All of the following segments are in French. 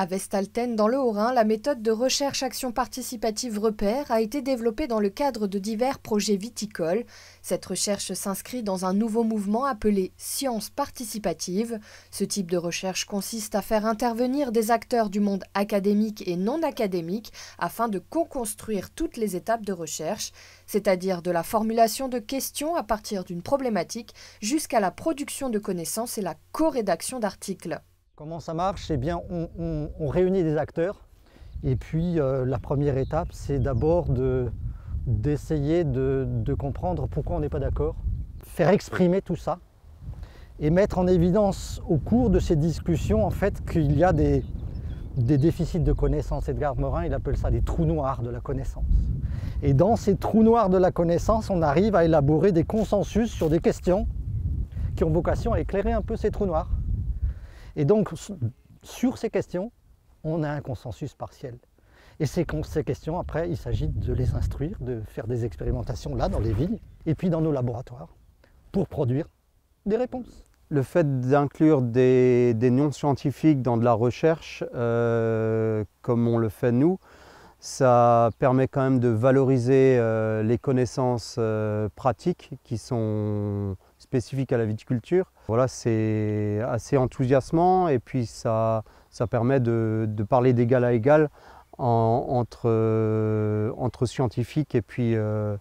À Vestalten, dans le Haut-Rhin, la méthode de recherche-action participative Repère a été développée dans le cadre de divers projets viticoles. Cette recherche s'inscrit dans un nouveau mouvement appelé Science participative. Ce type de recherche consiste à faire intervenir des acteurs du monde académique et non académique afin de co-construire toutes les étapes de recherche, c'est-à-dire de la formulation de questions à partir d'une problématique jusqu'à la production de connaissances et la co-rédaction d'articles. Comment ça marche? Eh bien, on réunit des acteurs et puis la première étape, c'est d'abord d'essayer de comprendre pourquoi on n'est pas d'accord, faire exprimer tout ça et mettre en évidence au cours de ces discussions en fait qu'il y a des déficits de connaissance. Edgar Morin, il appelle ça des trous noirs de la connaissance. Et dans ces trous noirs de la connaissance, on arrive à élaborer des consensus sur des questions qui ont vocation à éclairer un peu ces trous noirs. Et donc, sur ces questions, on a un consensus partiel. Et ces questions, après, il s'agit de les instruire, de faire des expérimentations là, dans les vignes, et puis dans nos laboratoires, pour produire des réponses. Le fait d'inclure des non-scientifiques dans de la recherche, comme on le fait nous, ça permet quand même de valoriser les connaissances pratiques qui sont spécifiques à la viticulture. Voilà, c'est assez enthousiasmant et puis ça permet de parler d'égal à égal entre scientifiques et puis le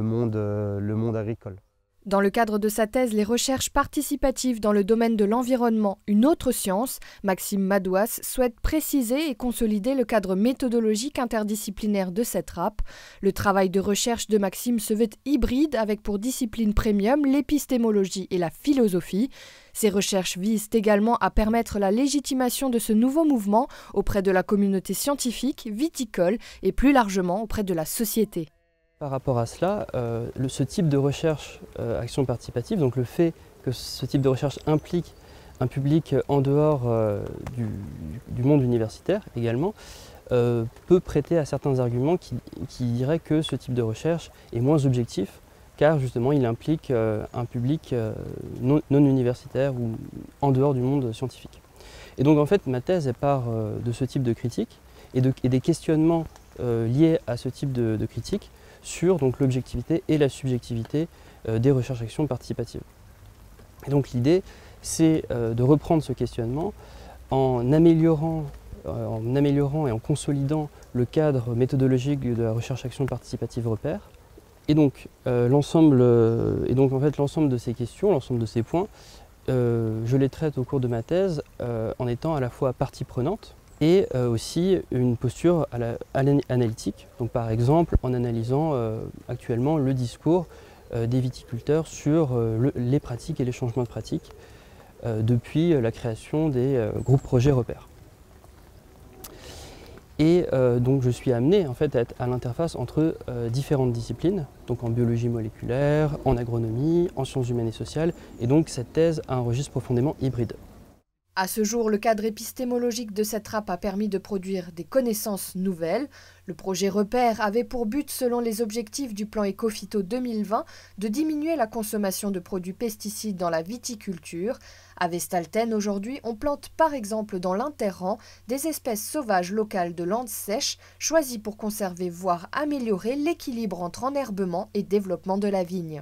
monde agricole. Dans le cadre de sa thèse « Les recherches participatives dans le domaine de l'environnement, une autre science », Maxime Madouas souhaite préciser et consolider le cadre méthodologique interdisciplinaire de cette RAP. Le travail de recherche de Maxime se veut hybride avec pour discipline premium l'épistémologie et la philosophie. Ces recherches visent également à permettre la légitimation de ce nouveau mouvement auprès de la communauté scientifique, viticole et plus largement auprès de la société. Par rapport à cela, ce type de recherche action participative, donc le fait que ce type de recherche implique un public en dehors du monde universitaire également, peut prêter à certains arguments qui diraient que ce type de recherche est moins objectif, car justement il implique un public non universitaire ou en dehors du monde scientifique. Et donc en fait ma thèse elle part de ce type de critique et des questionnements liés à ce type de critique sur l'objectivité et la subjectivité des recherches-actions participatives. Et donc l'idée, c'est de reprendre ce questionnement en améliorant et en consolidant le cadre méthodologique de la recherche-action participative Repère. Et donc l'ensemble de ces questions, l'ensemble de ces points, je les traite au cours de ma thèse en étant à la fois partie prenante, et aussi une posture analytique, donc par exemple en analysant actuellement le discours des viticulteurs sur les pratiques et les changements de pratiques depuis la création des groupes projets Repères. Et donc je suis amené en fait à être à l'interface entre différentes disciplines, donc en biologie moléculaire, en agronomie, en sciences humaines et sociales, et donc cette thèse a un registre profondément hybride. À ce jour, le cadre épistémologique de cette RAP a permis de produire des connaissances nouvelles. Le projet Repère avait pour but, selon les objectifs du plan Ecophyto 2020, de diminuer la consommation de produits pesticides dans la viticulture. À Vestalten, aujourd'hui, on plante par exemple dans l'interrang des espèces sauvages locales de landes sèches, choisies pour conserver voire améliorer l'équilibre entre enherbement et développement de la vigne.